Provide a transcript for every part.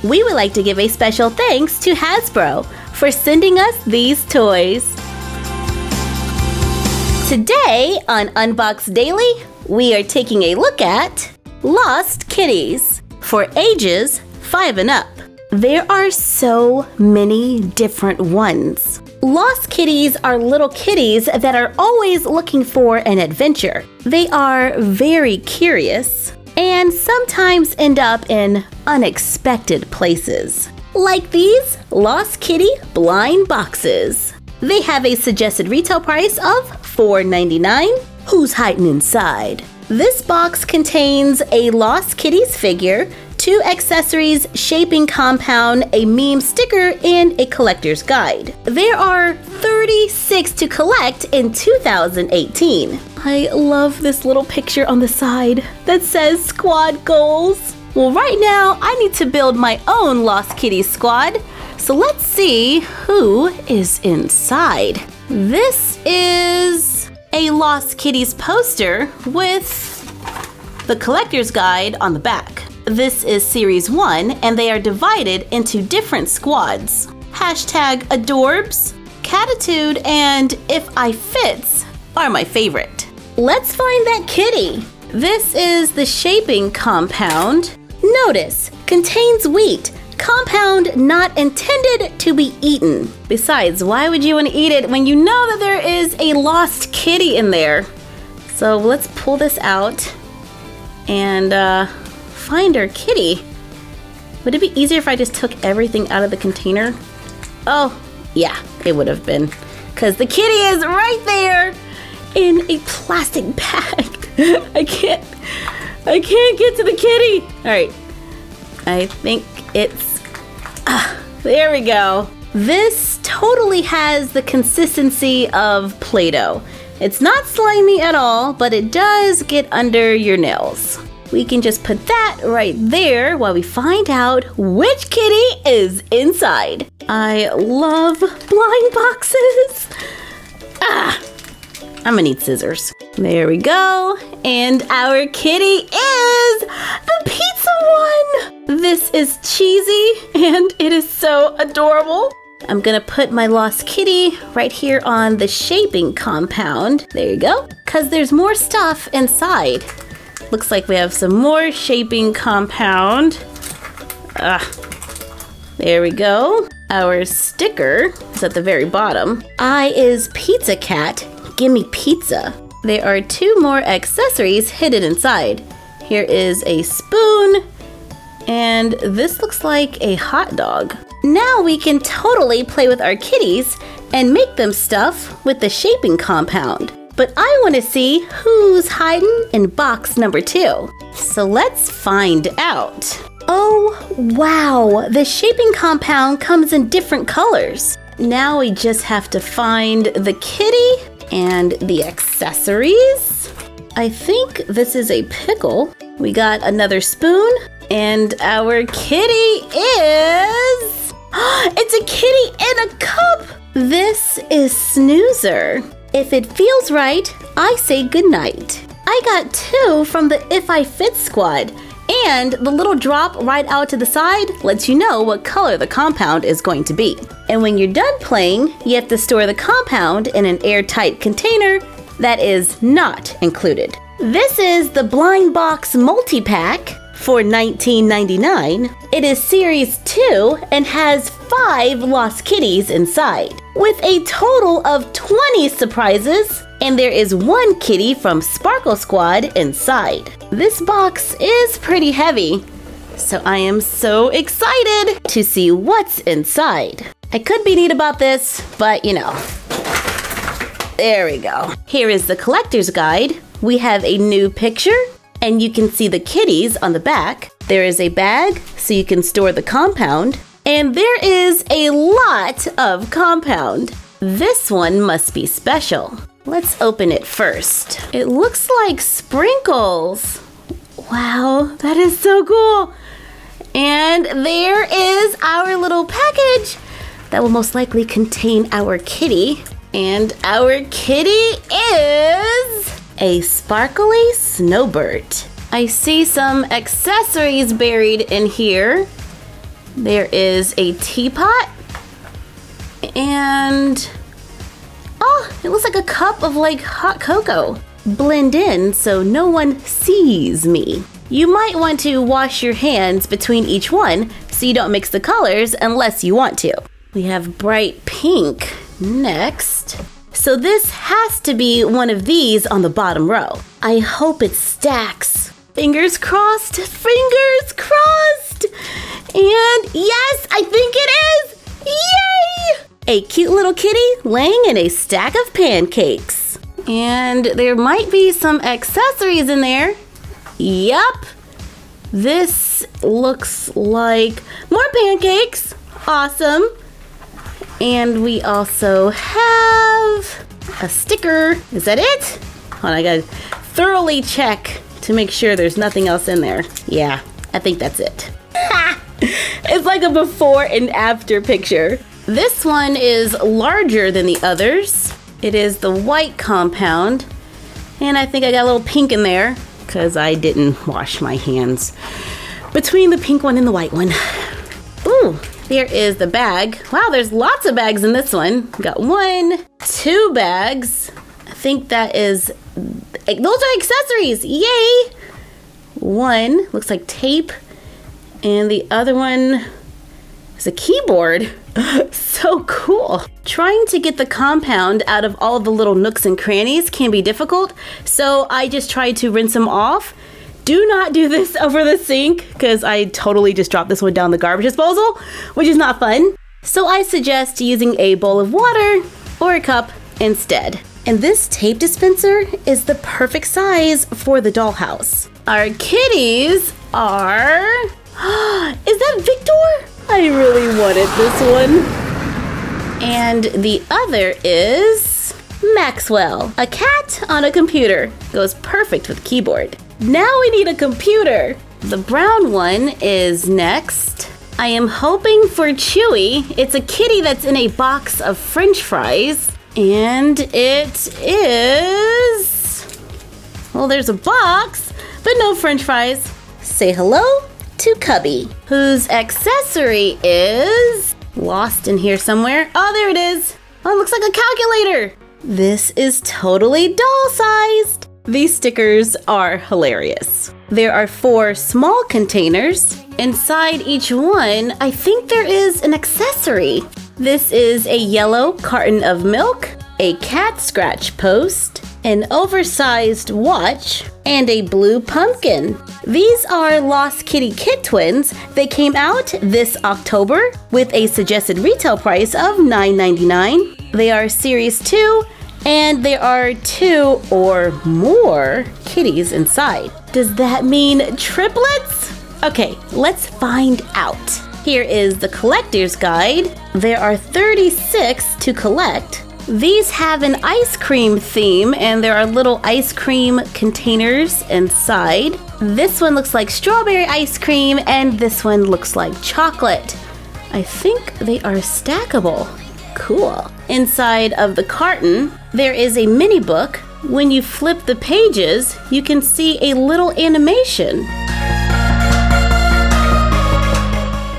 we would like to give a special thanks to Hasbro for sending us these toys. Today on Unbox Daily, we are taking a look at Lost Kitties for ages 5 and up. There are so many different ones. Lost kitties are little kitties that are always looking for an adventure. They are very curious and sometimes end up in unexpected places. Like these Lost Kitty blind boxes. They have a suggested retail price of $4.99. Who's hiding inside? This box contains a Lost Kitties figure, 2 accessories, shaping compound, a meme sticker, and a collector's guide. There are 36 to collect in 2018. I love this little picture on the side that says squad goals. Well, right now I need to build my own Lost Kitties squad. So let's see who is inside. This is a Lost Kitties poster with the collector's guide on the back. This is Series 1, and they are divided into different squads. Hashtag Adorbs, Catitude, and If I Fits are my favorite. Let's find that kitty. This is the shaping compound. Notice, contains wheat. Compound not intended to be eaten. Besides, why would you want to eat it when you know that there is a lost kitty in there? So let's pull this out and find our kitty. Would it be easier if I just took everything out of the container? Oh, yeah, it would have been. Because the kitty is right there in a plastic bag. I can't get to the kitty. All right, I think it's, there we go. This totally has the consistency of Play-Doh. It's not slimy at all, but it does get under your nails. We can just put that right there while we find out which kitty is inside. I love blind boxes. I'm gonna need scissors. There we go. And our kitty is the pizza one. This is cheesy and it is so adorable. I'm gonna put my lost kitty right here on the shaping compound. There you go. Cause there's more stuff inside. Looks like we have some more shaping compound. There we go. Our sticker is at the very bottom. I is Pizza Cat. Gimme pizza. There are 2 more accessories hidden inside. Here is a spoon, and this looks like a hot dog. Now we can totally play with our kitties and make them stuff with the shaping compound. But I want to see who's hiding in box number 2. So let's find out. Oh, wow, the shaping compound comes in different colors. Now we just have to find the kitty and the accessories. I think this is a pickle. We got another spoon, and our kitty is... it's a kitty in a cup! This is Snoozer. If it feels right, I say goodnight. I got 2 from the If I Fit squad, and the little drop right out to the side lets you know what color the compound is going to be. And when you're done playing, you have to store the compound in an airtight container that is not included. This is the Blind Box Multi-Pack for $19.99. It is Series 2 and has 5 Lost Kitties inside, with a total of 20 surprises, and there is 1 kitty from Sparkle Squad inside. This box is pretty heavy, so I am so excited to see what's inside. I could be neat about this, but you know. There we go. Here is the collector's guide. We have a new picture, and you can see the kitties on the back. There is a bag, so you can store the compound. And there is a lot of compound. This one must be special. Let's open it first. It looks like sprinkles. Wow, that is so cool. And there is our little package that will most likely contain our kitty. And our kitty is a sparkly snowbird. I see some accessories buried in here. There is a teapot. And, oh, it looks like a cup of like hot cocoa. Blend in so no one sees me. You might want to wash your hands between each one so you don't mix the colors unless you want to. We have bright pink next. So this has to be one of these on the bottom row. I hope it stacks. Fingers crossed, fingers crossed. And yes, I think it is. Yay! A cute little kitty laying in a stack of pancakes. And there might be some accessories in there. Yup. This looks like more pancakes. Awesome. And we also have a sticker. Is that it? Hold on, I gotta thoroughly check to make sure there's nothing else in there. Yeah, I think that's it. It's like a before and after picture. This one is larger than the others. It is the white compound. And I think I got a little pink in there because I didn't wash my hands between the pink one and the white one. Ooh. There is the bag. Wow, there's lots of bags in this one. Got 1, 2 bags. I think that is, those are accessories, yay! One looks like tape, and the other one is a keyboard. So cool. Trying to get the compound out of all the little nooks and crannies can be difficult, so I just tried to rinse them off. Do not do this over the sink because I totally just dropped this one down the garbage disposal, which is not fun. So I suggest using a bowl of water or a cup instead. And this tape dispenser is the perfect size for the dollhouse. Our kitties are... Is that Victor? I really wanted this one. And the other is Maxwell, a cat on a computer. Goes perfect with keyboard. Now we need a computer. The brown one is next. I am hoping for Chewy. It's a kitty that's in a box of French fries. And it is... Well, there's a box, but no French fries. Say hello to Cubby, whose accessory is lost in here somewhere. Oh, there it is. Oh, it looks like a calculator. This is totally doll-sized. These stickers are hilarious. There are 4 small containers. Inside each one, I think there is an accessory. This is a yellow carton of milk, a cat scratch post, an oversized watch, and a blue pumpkin. These are Lost Kitty Kit Twins. They came out this October with a suggested retail price of $9.99. They are Series 2, and there are 2 or more kitties inside. Does that mean triplets? Okay, let's find out. Here is the collector's guide. There are 36 to collect. These have an ice cream theme, and there are little ice cream containers inside. This one looks like strawberry ice cream, and this one looks like chocolate. I think they are stackable. Cool. Inside of the carton, there is a mini book. When you flip the pages, you can see a little animation.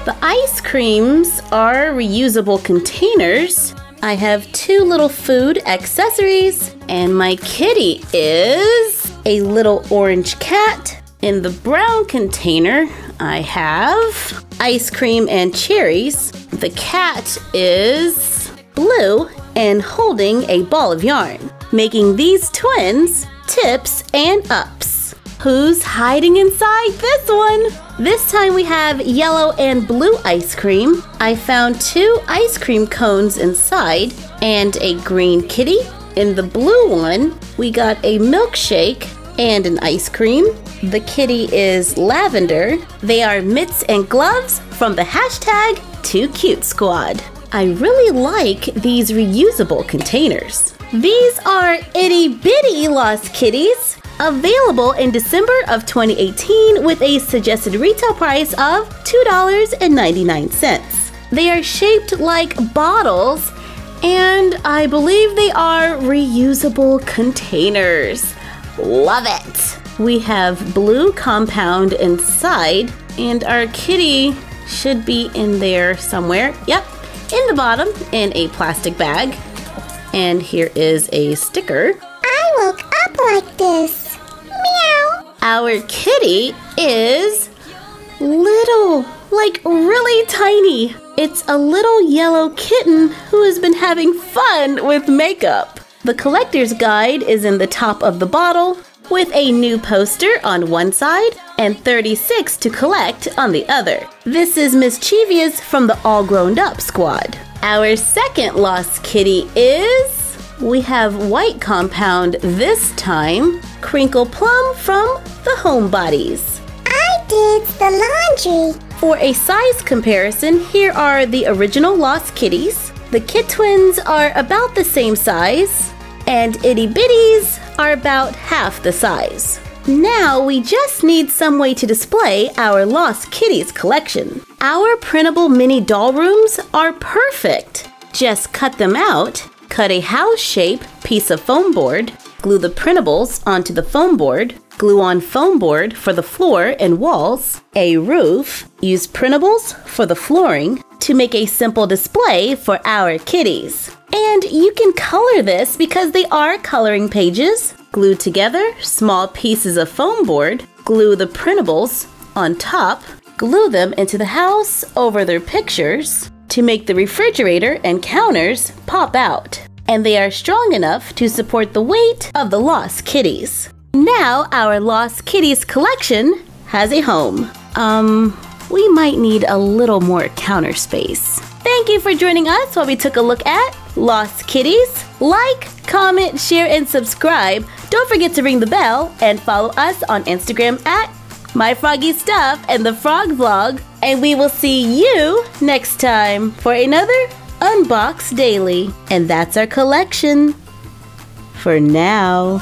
The ice creams are reusable containers. I have 2 little food accessories, and my kitty is a little orange cat. In the brown container, I have ice cream and cherries. The cat is blue and holding a ball of yarn, making these twins tips and ups. Who's hiding inside this one? This time we have yellow and blue ice cream. I found 2 ice cream cones inside and a green kitty. In the blue one, we got a milkshake and an ice cream. The kitty is lavender. They are mitts and gloves from the hashtag #2CuteSquad. I really like these reusable containers. These are itty bitty Lost Kitties, available in December of 2018 with a suggested retail price of $2.99. They are shaped like bottles, and I believe they are reusable containers. Love it! We have blue compound inside, and our kitty should be in there somewhere. Yep, in the bottom in a plastic bag. And here is a sticker. I woke up like this. Meow. Our kitty is little, like really tiny. It's a little yellow kitten who has been having fun with makeup. The collector's guide is in the top of the bottle with a new poster on one side and 36 to collect on the other. This is Mischievous from the All Grown Up squad. Our second lost kitty is... we have White Compound this time, Crinkle Plum from the Homebodies. I did the laundry. For a size comparison, here are the original Lost Kitties. The Kit Twins are about the same size, and Itty Bitties are about half the size. Now we just need some way to display our Lost Kitties collection. Our printable mini doll rooms are perfect. Just cut them out, cut a house shape piece of foam board, glue the printables onto the foam board, glue on foam board for the floor and walls, a roof, use printables for the flooring to make a simple display for our kitties. And you can color this because they are coloring pages. Glue together small pieces of foam board, glue the printables on top, glue them into the house over their pictures to make the refrigerator and counters pop out. And they are strong enough to support the weight of the Lost Kitties. Now our Lost Kitties collection has a home. We might need a little more counter space. Thank you for joining us while we took a look at Lost Kitties. Like, comment, share, and subscribe. Don't forget to ring the bell and follow us on Instagram at MyFroggyStuff and the Frog Vlog. And we will see you next time for another Unbox Daily. And that's our collection for now.